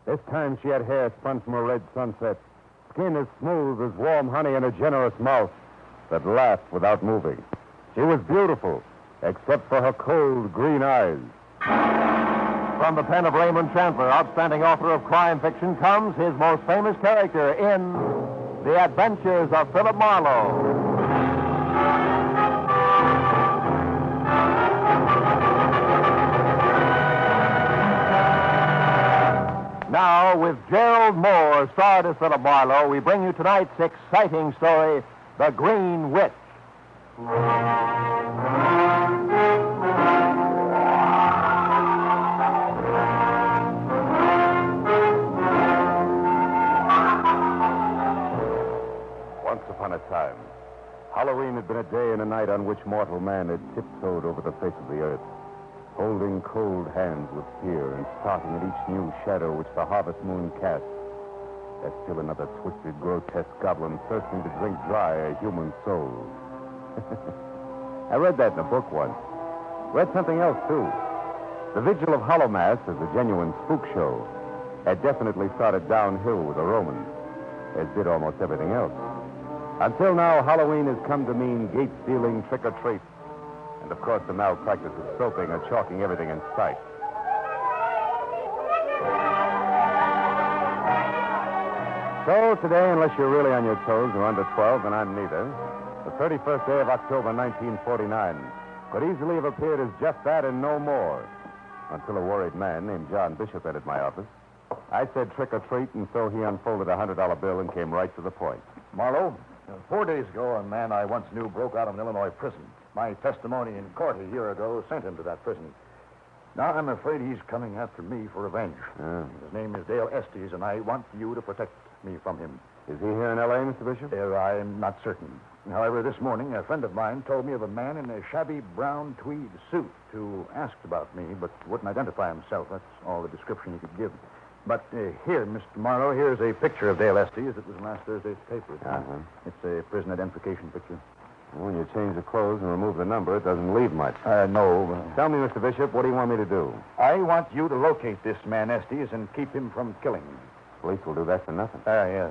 This time she had hair spun from a red sunset, skin as smooth as warm honey, and a generous mouth that laughed without moving. She was beautiful, except for her cold green eyes. From the pen of Raymond Chandler, outstanding author of crime fiction, comes his most famous character in The Adventures of Philip Marlowe. Now, with Gerald Moore, starred as Philip Marlowe, we bring you tonight's exciting story, The Green Witch. Once upon a time, Halloween had been a day and a night on which mortal man had tiptoed over the face of the earth, holding cold hands with fear and starting at each new shadow which the harvest moon cast. As still another twisted, grotesque goblin thirsting to drink dry a human soul. I read that in a book once. Read something else, too. The Vigil of Hallowmass, as a genuine spook show, had definitely started downhill with the Romans, as did almost everything else. Until now, Halloween has come to mean gate-stealing, trick-or-treat, and, of course, the malpractice of soaping or chalking everything in sight. So today, unless you're really on your toes or under 12, and I'm neither, the 31st day of October, 1949, could easily have appeared as just that and no more, until a worried man named John Bishop entered my office. I said trick-or-treat, and so he unfolded a $100 bill and came right to the point. Marlowe, 4 days ago, a man I once knew broke out of an Illinois prison. My testimony in court a year ago sent him to that prison. Now I'm afraid he's coming after me for revenge. His name is Dale Estes, and I want you to protect me from him. Is he here in L.A., Mr. Bishop? I'm not certain. However, this morning, a friend of mine told me of a man in a shabby brown tweed suit who asked about me, but wouldn't identify himself. That's all the description he could give. But here, Mr. Marlowe, here's a picture of Dale Estes. It was in last Thursday's paper. It's a prison identification picture. Well, when you change the clothes and remove the number, it doesn't leave much. No. Tell me, Mr. Bishop, what do you want me to do? I want you to locate this man Estes and keep him from killing me. Police will do that for nothing.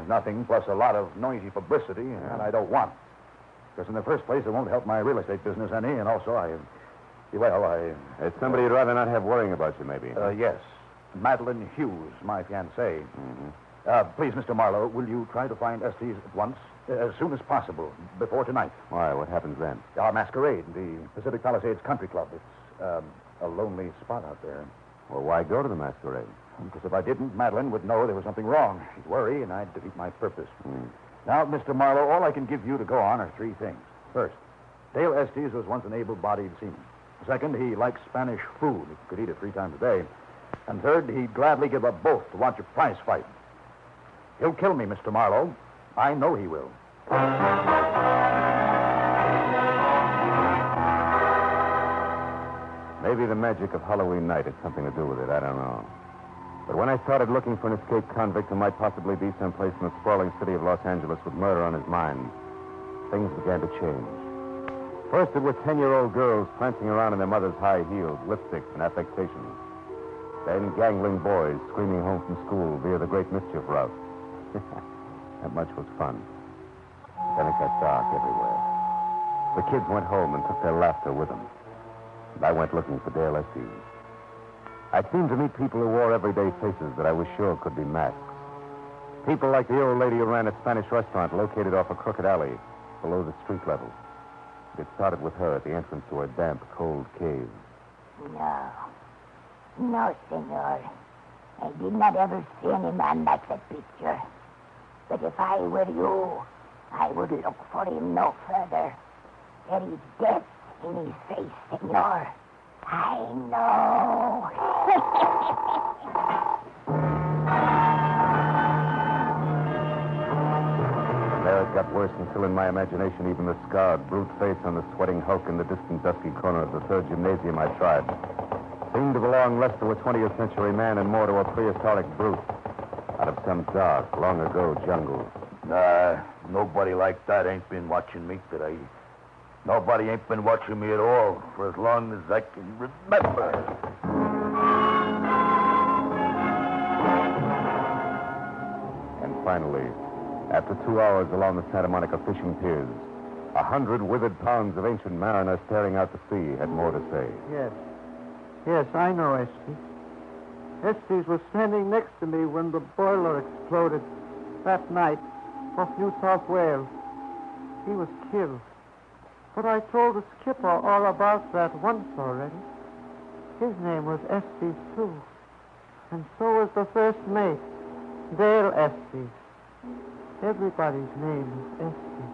Nothing, plus a lot of noisy publicity, and I don't want. Because in the first place, it won't help my real estate business any, and also It's somebody you'd rather not have worrying about you, maybe. Yes. Madeline Hughes, my fiancée. Please, Mr. Marlowe, will you try to find Estes at once? As soon as possible, before tonight. Why? What happens then? Our masquerade, the Pacific Palisades Country Club. It's a lonely spot out there. Well, why go to the masquerade? Because if I didn't, Madeline would know there was something wrong. She'd worry, and I'd defeat my purpose. Now, Mr. Marlowe, all I can give you to go on are 3 things. First, Dale Estes was once an able-bodied seaman. Second, he likes Spanish food. He could eat it 3 times a day. And third, he'd gladly give up both to watch a prize fight. He'll kill me, Mr. Marlowe. I know he will. Maybe the magic of Halloween night had something to do with it. I don't know. But when I started looking for an escaped convict who might possibly be someplace in the sprawling city of Los Angeles with murder on his mind, things began to change. First, it was 10-year-old girls prancing around in their mother's high heels, lipsticks, and affectations. Then gangling boys screaming home from school via the Great Mischief route. That much was fun. Then it got dark everywhere. The kids went home and took their laughter with them. And I went looking for Dale Estes. I seemed to meet people who wore everyday faces that I was sure could be masks. People like the old lady who ran a Spanish restaurant located off a crooked alley below the street level. It started with her at the entrance to her damp, cold cave. No, senor. I did not ever see any man like that picture. But if I were you, I would look for him no further. There is death in his face, senor. I know. There it got worse until in my imagination even the scarred, brute face on the sweating hulk in the distant dusky corner of the 3rd gymnasium I tried seemed to belong less to a 20th century man and more to a prehistoric brute out of some dark, long-ago jungle. Nobody like that ain't been watching me today. Nobody ain't been watching me at all for as long as I can remember. finally, after 2 hours along the Santa Monica fishing piers, 100 withered pounds of ancient mariner staring out to sea had more to say. Yes. Yes, I know Estes. Estes was standing next to me when the boiler exploded that night off New South Wales. He was killed. But I told the skipper all about that once already. His name was Estes, too. And so was the first mate, Dale Estes. Everybody's name is Estes.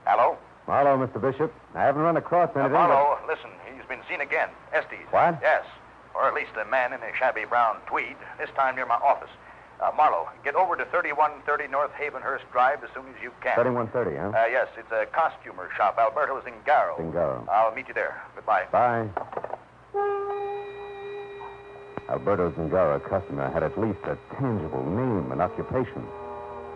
Hello? Marlowe, Mr. Bishop. I haven't run across anything. Marlowe, listen, he's been seen again. Estes. What? Yes. Or at least a man in a shabby brown tweed, this time near my office. Marlowe, get over to 3130 North Havenhurst Drive as soon as you can. 3130, huh? Yes, it's a costumer shop, Alberto Zingaro. Zingaro. I'll meet you there. Goodbye. Bye. Alberto Zingaro, customer, had at least a tangible name and occupation.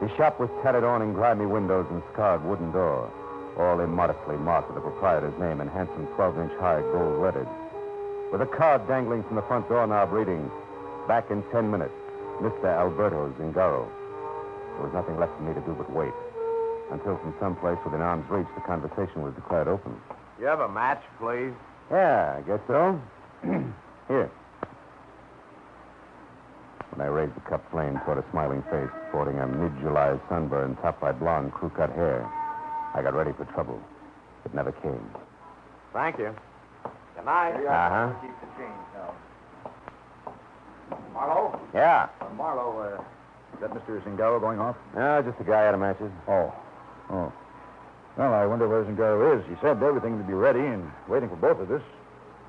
His shop was tattered on grimy windows and scarred wooden door, all immodestly marked with the proprietor's name in handsome 12-inch high gold letters. With a card dangling from the front doorknob reading, "Back in 10 minutes, Mr. Alberto Zingaro." There was nothing left for me to do but wait, until from someplace within arm's reach the conversation was declared open. You have a match, please? Yeah, I guess so. Here. When I raised the cup flame toward a smiling face sporting a mid-July sunburn topped by blonde crew-cut hair, I got ready for trouble. It never came. Thank you. Good night. Uh-huh. Keep the change now. Marlowe? Yeah. Marlowe, is that Mr. Zingaro going off? No, just a guy out of matches. Oh. Well, I wonder where Zingaro is. He said everything would be ready and waiting for both of us.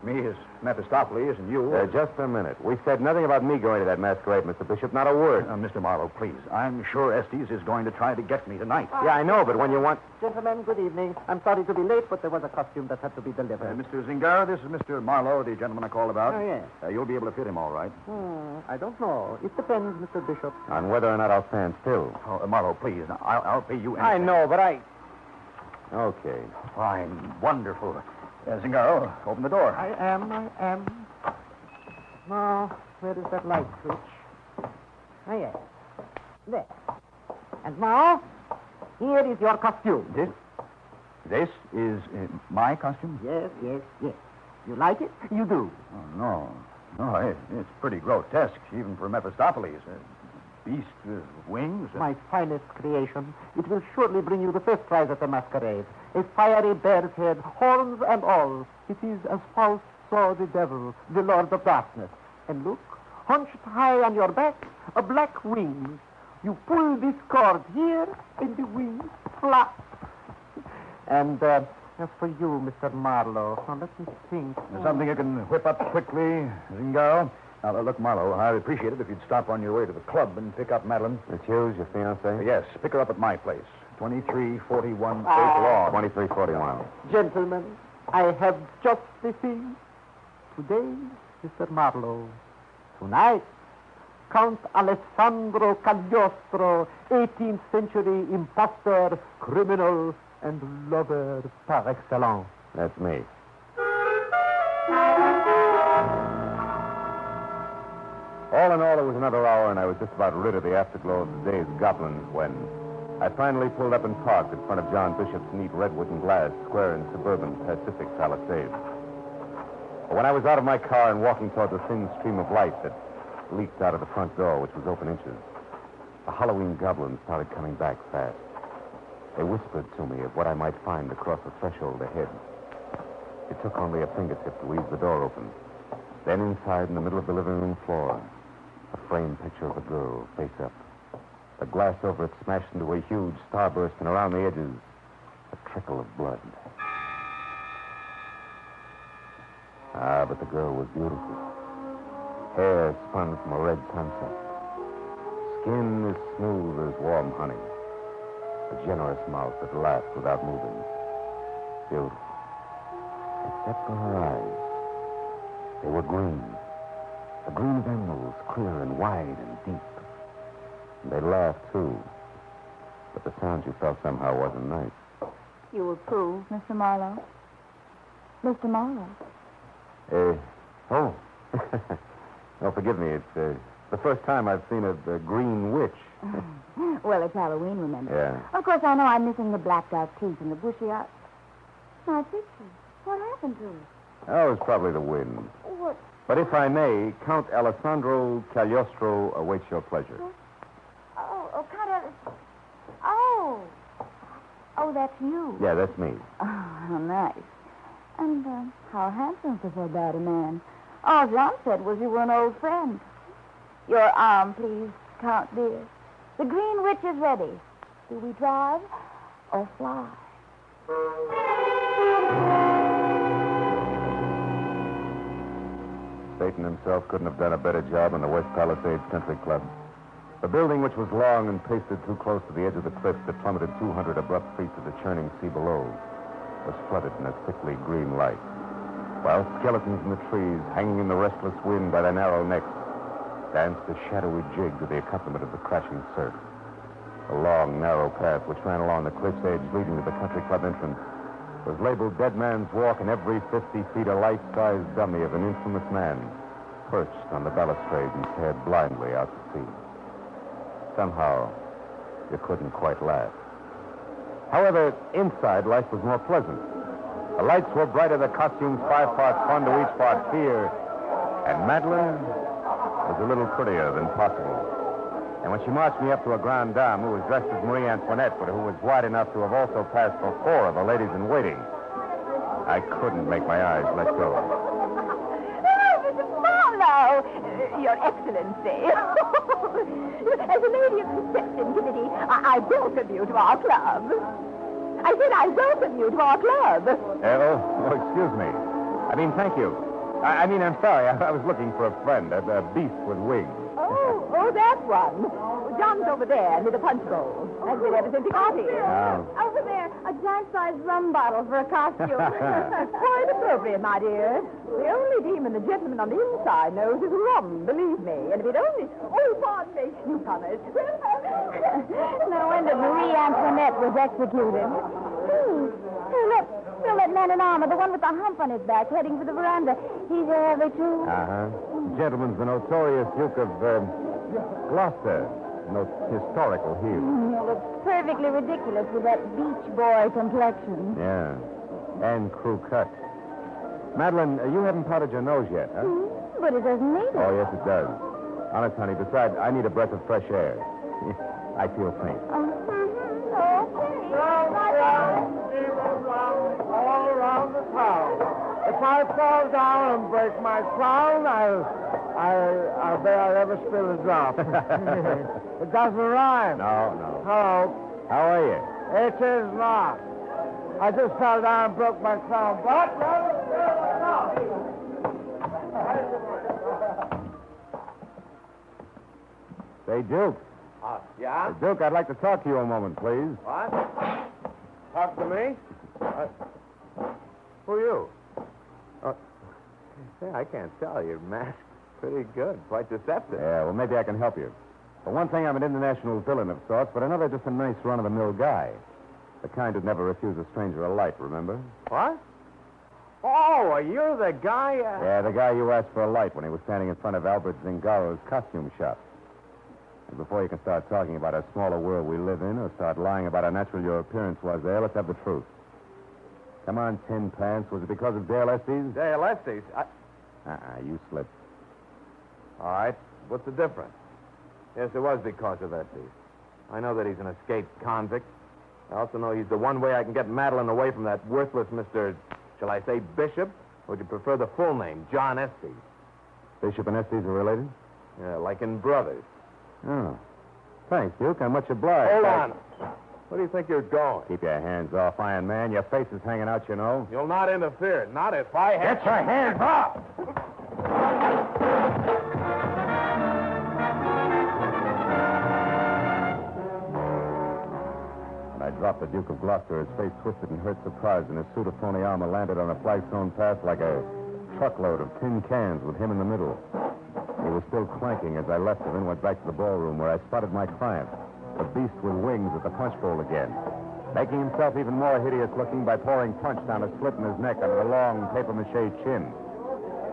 Me as Mephistopheles and you. Just a minute. We said nothing about me going to that masquerade, Mr. Bishop. Not a word. Mr. Marlowe, please. I'm sure Estes is going to try to get me tonight. Yeah, I know, but when you want... Gentlemen, good evening. I'm sorry to be late, but there was a costume that had to be delivered. Mr. Zingaro, this is Mr. Marlowe, the gentleman I called about. Oh, yes. You'll be able to fit him all right. I don't know. It depends, Mr. Bishop. On whether or not I'll stand still. Oh, Marlowe, please. Now, I'll pay you anything. I know, but I... Okay. Fine. Wonderful. Zingaro, open the door. I am. Now, where is that light switch? Oh, yes. There. And now, here is your costume. This is my costume? Yes. You like it? You do. Oh, no. It's pretty grotesque, even for Mephistopheles. A beast with wings. My finest creation. It will surely bring you the first prize at the masquerade. A fiery bear's head, horns and all. It is as Faust saw the devil, the Lord of Darkness. And look, hunched high on your back, a black wing. You pull this cord here, and the wings flap. And as for you, Mr. Marlowe, now let me think. There's something you can whip up quickly, Zingaro. Now, look, Marlowe, I'd appreciate it if you'd stop on your way to the club and pick up Madeline. It's yours, your fiancée? Yes, pick her up at my place. 2341 8th Law. 2341. Gentlemen, I have just the thing. Today, Mr. Marlowe. Tonight, Count Alessandro Cagliostro, 18th century impostor, criminal, and lover par excellence. That's me. All in all, it was another hour, and I was just about rid of the afterglow of the day's goblins when I finally pulled up and parked in front of John Bishop's neat redwood and glass square and suburban Pacific Palisades. But when I was out of my car and walking toward the thin stream of light that leaked out of the front door, which was open inches, the Halloween goblins started coming back fast. They whispered to me of what I might find across the threshold ahead. It took only a fingertip to ease the door open. Then inside, in the middle of the living room floor, a framed picture of a girl, face up. The glass over it smashed into a huge starburst, and around the edges, a trickle of blood. Ah, but the girl was beautiful. Hair spun from a red sunset. Skin as smooth as warm honey. A generous mouth that laughed without moving. Beautiful. Except for her eyes. They were green. The green of emeralds, clear and wide and deep. And they laughed, too. But the sound you felt somehow wasn't nice. You approve, Mr. Marlowe? Mr. Marlowe? Oh. Oh, forgive me. It's the first time I've seen a green witch. Well, it's Halloween, remember? Yeah. Of course, I know I'm missing the blacked-out teeth and the bushy eyes. My picture. What happened to it? Oh, it's probably the wind. What? But if I may, Count Alessandro Cagliostro awaits your pleasure. Oh, Count Alice. Oh. Oh, that's you. Yeah, that's me. Oh, how nice. And how handsome for so bad a man. All John said was you were an old friend. Your arm, please, Count dear. The Green Witch is ready. Do we drive or fly? Satan himself couldn't have done a better job in the West Palisades Country Club. The building, which was long and pasted too close to the edge of the cliff that plummeted 200 abrupt feet to the churning sea below, was flooded in a sickly green light, while skeletons in the trees, hanging in the restless wind by their narrow necks, danced a shadowy jig to the accompaniment of the crashing surf. A long, narrow path which ran along the cliff's edge leading to the country club entrance was labeled Dead Man's Walk, and every 50 feet a life-size dummy of an infamous man perched on the balustrade and stared blindly out to sea. Somehow, you couldn't quite laugh. However, inside, life was more pleasant. The lights were brighter, the costumes 5 parts fun to each part fear, and Madeline was a little prettier than possible. And when she marched me up to a grande dame who was dressed as Marie Antoinette, but who was wide enough to have also passed for 4 of the ladies in waiting, I couldn't make my eyes let go. Oh, Mr. Marlowe! Your Excellency. As a lady of the reception committee, I welcome you to our club. I said I welcome you to our club. Excuse me. I mean, thank you. I'm sorry. I was looking for a friend, a beast with wings. Oh, that one. John's over there near the punch bowl. Has been ever since he got here. Oh. Over there, a giant-sized rum bottle for a costume. Quite appropriate, my dear. The only demon the gentleman on the inside knows is rum, believe me. And if it only... Oh, pardon me, newcomers. No wonder Marie Antoinette was executed. Look, that man in armor, the one with the hump on his back, heading for the veranda. He's early, too. Uh-huh. The gentleman's the notorious Duke of Gloucester. Most historical hero. He looks perfectly ridiculous with that beach boy complexion. Yeah. And crew cut. Madeline, you haven't powdered your nose yet, huh? But it doesn't need it. Oh, yes, it does. Honest, honey, besides, I need a breath of fresh air. I feel faint. All around the town. If I fall down and break my crown, I bet I'll never spill a drop. It doesn't rhyme. No. Hello. How are you? It is not. I just fell down and broke my crown. But Say, Duke. Yeah? Duke, I'd like to talk to you a moment, please. What? Talk to me? Who are you? Say, I can't tell. Your mask's pretty good. Quite deceptive. Yeah, well, maybe I can help you. For one thing, I'm an international villain of sorts, but another, just a nice run-of-the-mill guy. The kind who'd never refuse a stranger a light, remember? What? Oh, you're the guy... Yeah, the guy you asked for a light when he was standing in front of Albert Zingaro's costume shop. And before you can start talking about a smaller world we live in or start lying about how natural your appearance was there, let's have the truth. Come on, Tin Pants. Was it because of Dale Estes? Dale Estes? You slipped. All right. What's the difference? Yes, it was because of Estes. I know that he's an escaped convict. I also know he's the one way I can get Madeline away from that worthless Mr., shall I say, Bishop? Or would you prefer the full name, John Estes? Bishop and Estes are related? Yeah, like in brothers. Oh. Thanks, Duke. I'm much obliged. Hold on. Where do you think you're going? Keep your hands off, Iron Man. Your face is hanging out, you know. You'll not interfere. Not if I have... Get your hands off! When I dropped the Duke of Gloucester, his face twisted in hurt surprise, and his suit of phony armor landed on a flagstone path like a truckload of tin cans with him in the middle. He was still clanking as I left him and went back to the ballroom where I spotted my client, the beast with wings at the punch bowl again. making himself even more hideous looking by pouring punch down a slit in his neck under the long papier-mâché chin.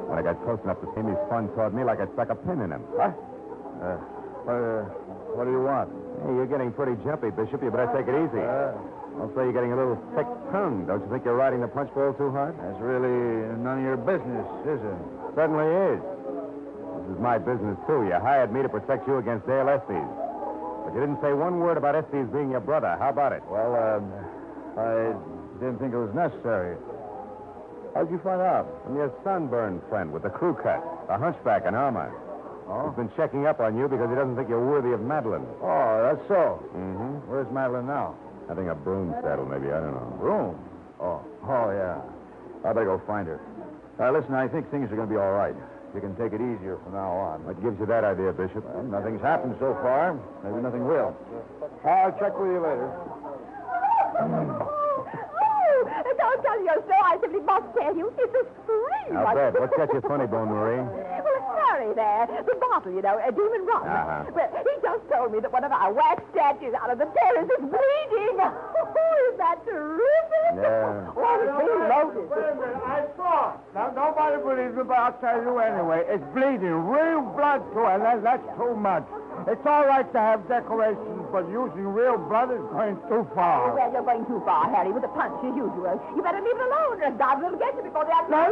When I got close enough to see him, he spun toward me like I'd stuck a pin in him. What? What do you want? Hey, you're getting pretty jumpy, Bishop. You better take it easy. Also, you're getting a little thick-tongued. Don't you think you're riding the punch bowl too hard? That's really none of your business, is it? Certainly is. This is my business, too. You hired me to protect you against Dale Estes. But you didn't say one word about Estes being your brother. How about it? Well, I didn't think it was necessary. How'd you find out? From your sunburned friend with the crew cut, the hunchback in armor. Oh? He's been checking up on you because he doesn't think you're worthy of Madeline. Oh, that's so. Mm-hmm. Where's Madeline now? Having a broom saddle, maybe. I don't know. Room? Oh, yeah. I better go find her. Listen, I think things are going to be all right. You can take it easier from now on. What gives you that idea, Bishop? Well, nothing's happened so far. Maybe nothing will. I'll check with you later. Don't tell you so. I simply must tell you. It's a scream. I'll bet. What's got you funny, Bone Marie? Well, Harry there, the bottle, you know, a demon rum. Uh-huh. Well, he just told me that one of our wax statues out of the terrace is bleeding. Oh, is that terrific? Yeah. Oh, it's being loaded. Wait a minute, I saw it. Now, nobody believes me, but I'll tell you anyway. It's bleeding, real blood to it, and that's too much. It's all right to have decorations, but using real blood is going too far. Well, you're going too far, Harry, with the punch as usual. You better leave it alone, or God will get you before the Now,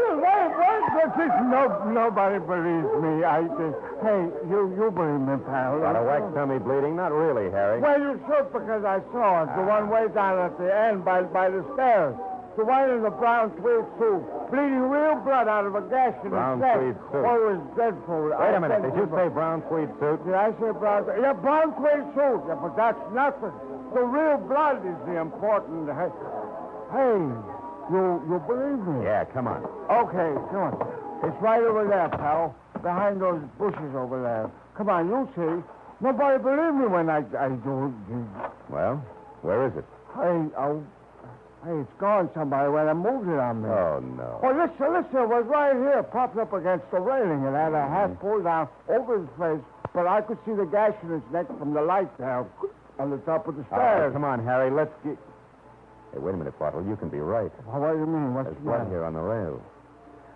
nobody believes me. Hey, you believe me, pal. Got a wax tummy bleeding? Not really, Harry. Well, you should, because I saw it. The one way down at the end by the stairs. The one in the brown tweed suit. Bleeding real blood out of a gash in Brown his neck. tweed suit. Oh, it was dreadful. Wait a minute. Did you say brown tweed suit? Did I say brown? Yeah, brown tweed suit. Yeah, but that's nothing. The real blood is the important. Hey, you believe me? Yeah, come on. Okay, come on. It's right over there, pal. Behind those bushes over there. Come on, you see. Nobody believe me when I do. Well, where is it? Hey, it's gone somebody when I moved it on me. Oh, no. Oh, listen, it was right here, propped up against the railing. It had a hat pulled down over his face, but I could see the gash in his neck from the light there on the top of the stairs. Come on, Harry, let's get... Hey, wait a minute, Bottle. You can be right. Well, what do you mean? What's There's the blood matter? here on the rail.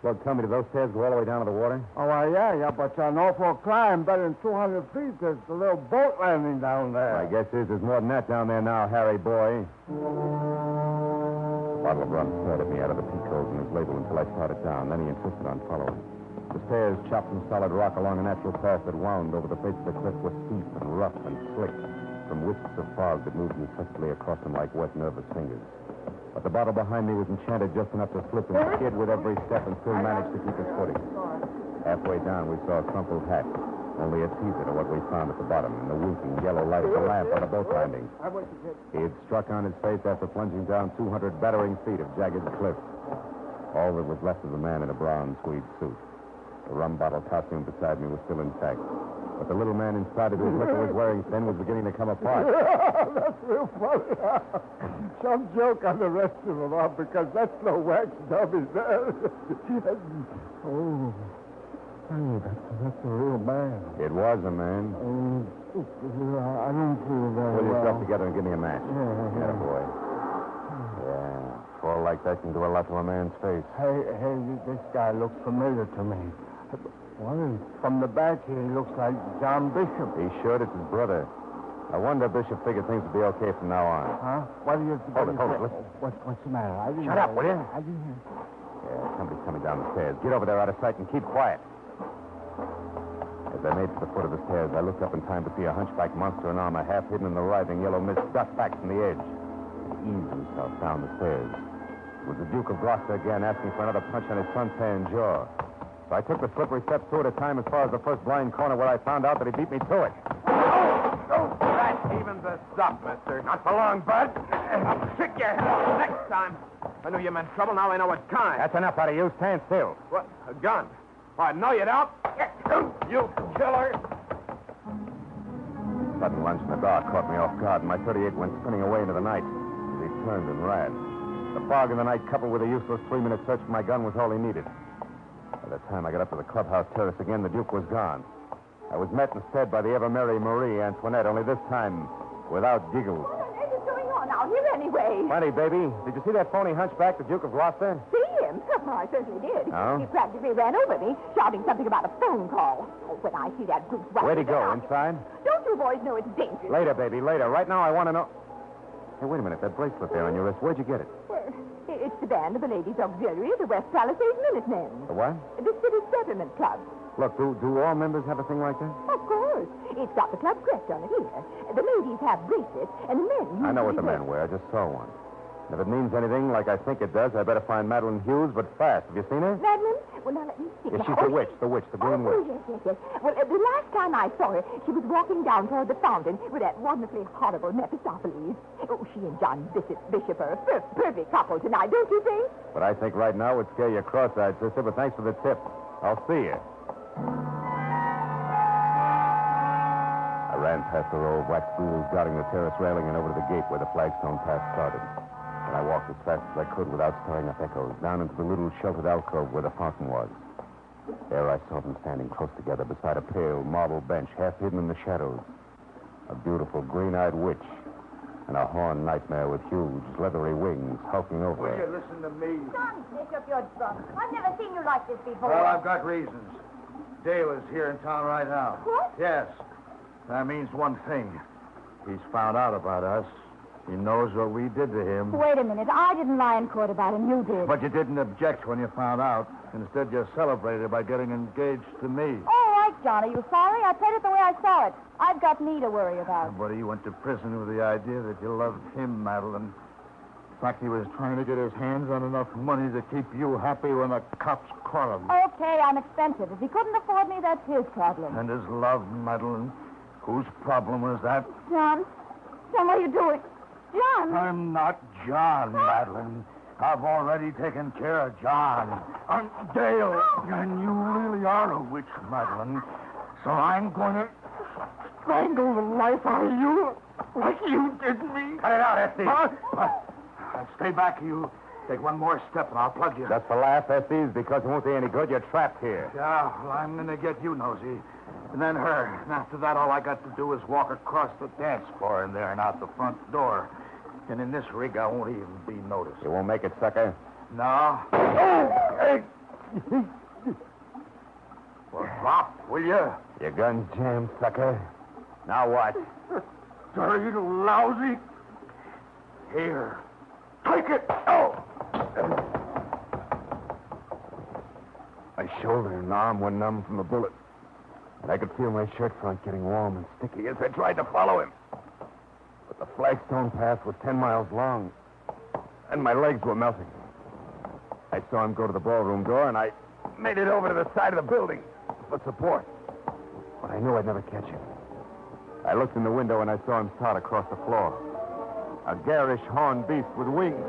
Look, tell me, do those stairs go all the way down to the water? Oh, yeah, but it's an awful climb, better than 200 feet. There's a little boat landing down there. My guess is there's more than that down there now, Harry boy. The bottle of rum stared at me out of the peak holes in his label until I started down. Then he insisted on following. The stairs, chopped from solid rock along a natural path that wound over the face of the cliff, were steep and rough and slick from wisps of fog that moved incessantly across them like wet, nervous fingers. But the bottle behind me was enchanted just enough to slip and skid with every step and still managed to keep his footing. Halfway down, we saw a crumpled hat, only a teaser to what we found at the bottom in the winking yellow light of the lamp on the boat landing. He had struck on his face after plunging down 200 battering feet of jagged cliff. All that was left of the man in a brown tweed suit. The rum bottle costume beside me was still intact. But the little man inside of whose liquor was wearing thin was beginning to come apart. That's real funny. Some joke on the rest of them, because that's no wax dummy there. Oh, hey, that's a real man. It was a man. I don't feel very Pull well. yourself together and give me a match. Yeah. Boy. Yeah. Fall like that can do a lot to a man's face. Hey, this guy looks familiar to me. Well, from the back here, he looks like John Bishop. He should. It's his brother. I wonder if Bishop figured things would be okay from now on. Huh? What do you... Hold it. Listen. What's the matter? I didn't Shut up, will you? I didn't hear. Yeah, somebody's coming down the stairs. Get over there out of sight and keep quiet. As I made for the foot of the stairs, I looked up in time to see a hunchback monster in armor, half hidden in the writhing yellow mist, duck back from the edge and ease himself down the stairs. It was the Duke of Gloucester again, asking for another punch on his suntan jaw. So I took the slippery steps two at a time as far as the first blind corner where I found out that he beat me to it. That evens us up, mister. Not for long, Bud. I'll trick your head off next time. I knew you meant trouble. Now I know what kind. That's enough out of you. Stand still. What? A gun? Oh, no, you don't. You killer. Sudden lunge in the dark caught me off guard, and my .38 went spinning away into the night as he turned and ran. The fog in the night, coupled with a useless 3-minute search for my gun, was all he needed. By the time I got up to the clubhouse terrace again, the Duke was gone. I was met instead by the ever-merry Marie Antoinette, only this time without giggles. What is going on out here anyway? Plenty, baby. Did you see that phony hunchback, the Duke of Gloucester? See him? Oh, I certainly did. Oh? He practically ran over me, shouting something about a phone call. Oh, when I see that brute... Where'd he go? Inside? Don't you boys know it's dangerous? Later, baby, later. Right now, I want to know... Hey, wait a minute. That bracelet there on your wrist, where'd you get it? Well, it's the band of the Ladies' Auxiliary of the West Palisades Minutemen. The what? The City Settlement Club. Look, do all members have a thing like that? Of course. It's got the club crest on it here. The ladies have bracelets, and the men... I know what the usually men wear. I just saw one. And if it means anything like I think it does, I better find Madeline Hughes, but fast. Have you seen her? Madeline? Well, now let me see. Yeah, she's the witch, the green witch. Yes. Well, the last time I saw her, she was walking down toward the fountain with that wonderfully horrible Mephistopheles. Oh, she and John Bishop are a perfect couple tonight, don't you think? But I think right now would scare you cross-eyed, sister, but thanks for the tip. I'll see you. I ran past the row of wax ghouls dotting the terrace railing and over to the gate where the flagstone path started. And I walked as fast as I could without stirring up echoes, down into the little sheltered alcove where the fountain was. There I saw them standing close together beside a pale marble bench, half hidden in the shadows. A beautiful green-eyed witch and a horned nightmare with huge, leathery wings hulking over Will her. you listen to me? Johnny Bishop, you're drunk. I've never seen you like this before. Well, I've got reasons. Dale is here in town right now. What? Yes. That means one thing. He's found out about us. He knows what we did to him. Wait a minute. I didn't lie in court about him. You did. But you didn't object when you found out. Instead, you celebrated by getting engaged to me. All right, John. Are you sorry? I played it the way I saw it. I've got me to worry about. But he went to prison with the idea that you loved him, Madeline. In fact, he was trying to get his hands on enough money to keep you happy when the cops caught him. Okay, I'm expensive. If he couldn't afford me, that's his problem. And his love, Madeline. Whose problem was that? John, what are you doing? John! I'm not John, Madeline. I've already taken care of John. I'm Dale. And you really are a witch, Madeline. So I'm going to strangle the life out of you like you did me. Cut it out, Estes. Huh? Stay back, you. Take one more step and I'll plug you. Just for laugh, Estes, because it won't do any good. You're trapped here. Yeah, well, I'm going to get you, Nosy. And then her. And after that, all I got to do is walk across the dance floor in there and out the front door. And in this rig, I won't even be noticed. You won't make it, sucker. No. Oh! Hey! Well, drop, will you? Your gun's jammed, sucker. Now what? Dirty lousy. Here. Take it. Oh! My shoulder and arm were numb from the bullet. And I could feel my shirt front getting warm and sticky as I tried to follow him. But the flagstone path was 10 miles long, and my legs were melting. I saw him go to the ballroom door, and I made it over to the side of the building for support. But I knew I'd never catch him. I looked in the window, and I saw him start across the floor. A garish horned beast with wings,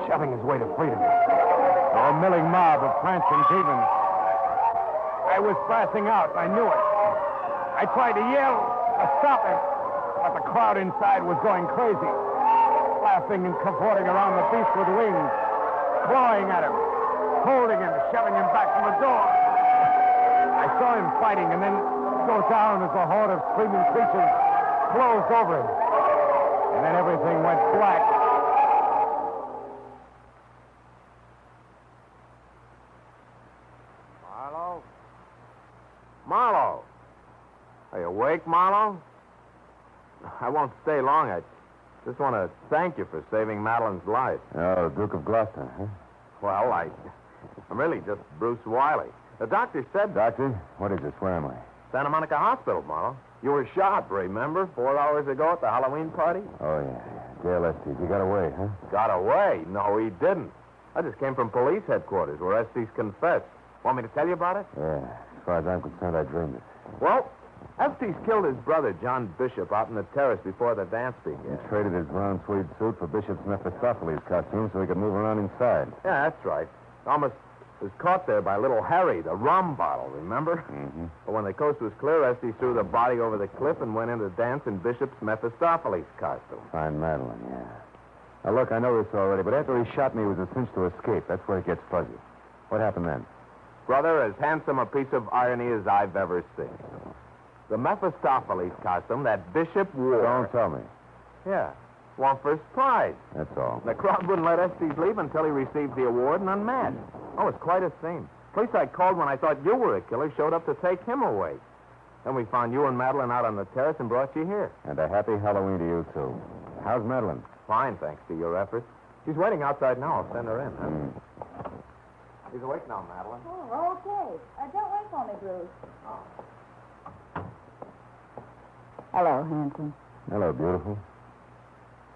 shoving his way to freedom. A milling mob of prancing demons. I was passing out, and I knew it. I tried to yell to stop him, but the crowd inside was going crazy, laughing and cavorting around the beast with wings, clawing at him, holding him, shoving him back from the door. I saw him fighting and then go down as a horde of screaming creatures closed over him. And then everything went black. Marlowe? Marlowe? Are you awake, Marlowe? I won't stay long. I just want to thank you for saving Madeline's life. Oh, Duke of Gloucester, huh? Well, I'm really just Bruce Wiley. The doctor said... Doctor, what is this? Where am I? Santa Monica Hospital, Marlowe. You were shot, remember? 4 hours ago at the Halloween party? Oh, yeah. Dale Estes. He got away, huh? Got away? No, he didn't. I just came from police headquarters where Estes confessed. Want me to tell you about it? Yeah. As far as I'm concerned, I dreamed it. Well, Estes killed his brother, John Bishop, out in the terrace before the dance He began. traded his brown tweed suit for Bishop's Mephistopheles costume so he could move around inside. Yeah, that's right. Almost was caught there by little Harry, the rum bottle, remember? Mm-hmm. But when the coast was clear, Estes threw the body over the cliff and went in to dance in Bishop's Mephistopheles costume. Fine Madeline, yeah. Now, look, I know this already, but after he shot me, it was a cinch to escape. That's where it gets fuzzy. What happened then? Brother, as handsome a piece of irony as I've ever seen. The Mephistopheles costume that Bishop wore... Don't tell me. Yeah. won first prize. That's all. The crowd wouldn't let Estes leave until he received the award and unmasked. Oh, it's quite a scene. Police I called when I thought you were a killer showed up to take him away. Then we found you and Madeline out on the terrace and brought you here. And a happy Halloween to you, too. How's Madeline? Fine, thanks to your efforts. She's waiting outside now. I'll send her in. Huh? She's awake now, Madeline. Oh, okay. Don't wait for me, Bruce. Hello, handsome. Hello, beautiful.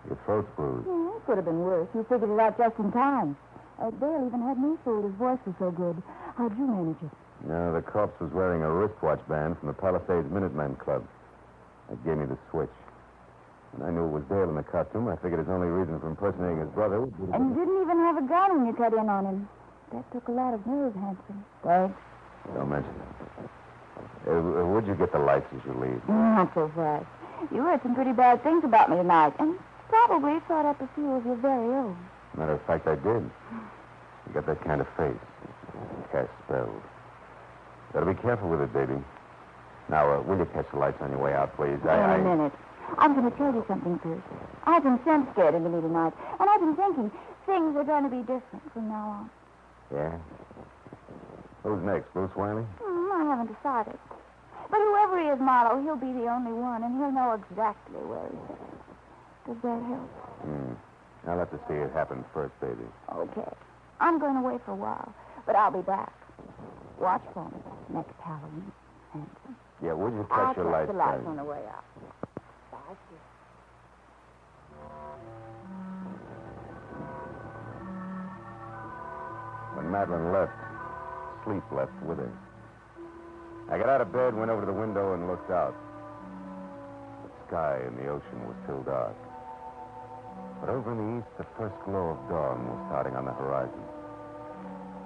Your throat's bruised. Yeah, it could have been worse. You figured it out just in time. Dale even had me fooled. His voice was so good. How'd you manage it? No, the corpse was wearing a wristwatch band from the Palisades Minutemen Club. It gave me the switch. When I knew it was Dale in the costume, I figured his only reason for impersonating his brother would be... And you didn't even have a gun when you cut in on him. That took a lot of nerve, handsome. Thanks. Don't mention it. Would you get the lights as you leave? Not so fast. You heard some pretty bad things about me tonight, and probably thought up a few of your very own. Matter of fact, I did. You got that kind of face. Cast spells. Better be careful with it, baby. Now, will you catch the lights on your way out, please? In a minute. I'm going to tell you something first. I've been scared into me tonight, and I've been thinking things are going to be different from now on. Yeah? Who's next, Bruce Wiley? I haven't decided. But whoever he is, Marlowe, he'll be the only one, and he'll know exactly where he's headed. Does that help? I'll have to see it happen first, baby. Okay. I'm going away for a while, but I'll be back. Watch for me next Halloween. Handsome. Yeah, would you I'll catch your check lights? the lights baby? on the way out. Bye, dear. When Madeline left, sleep left with her. I got out of bed, went over to the window, and looked out. The sky and the ocean were still dark. But over in the east, the first glow of dawn was starting on the horizon.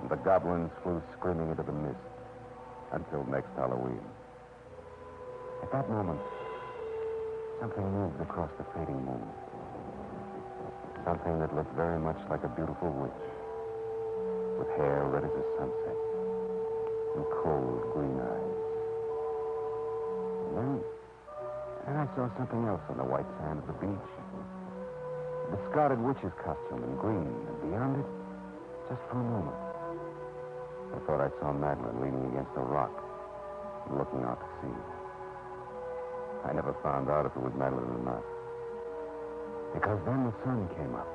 And the goblins flew screaming into the mist until next Halloween. At that moment, something moved across the fading moon. Something that looked very much like a beautiful witch, with hair red as a sunset and cold green eyes. And then I saw something else on the white sand of the beach. A discarded witch's costume in green, and beyond it, just for a moment, I thought I saw Madeline leaning against a rock and looking out to sea. I never found out if it was Madeline or not. Because then the sun came up,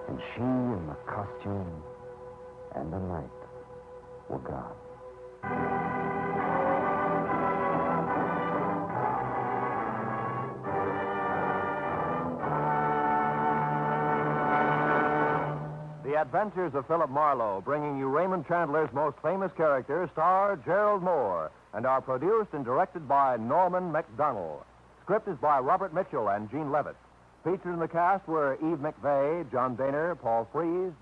and she and the costume and the night were gone. The Adventures of Philip Marlowe, bringing you Raymond Chandler's most famous character, star Gerald Moore, and are produced and directed by Norman MacDonald. Script is by Robert Mitchell and Gene Levitt. Featured in the cast were Eve McVeigh, John Daner, Paul Frees...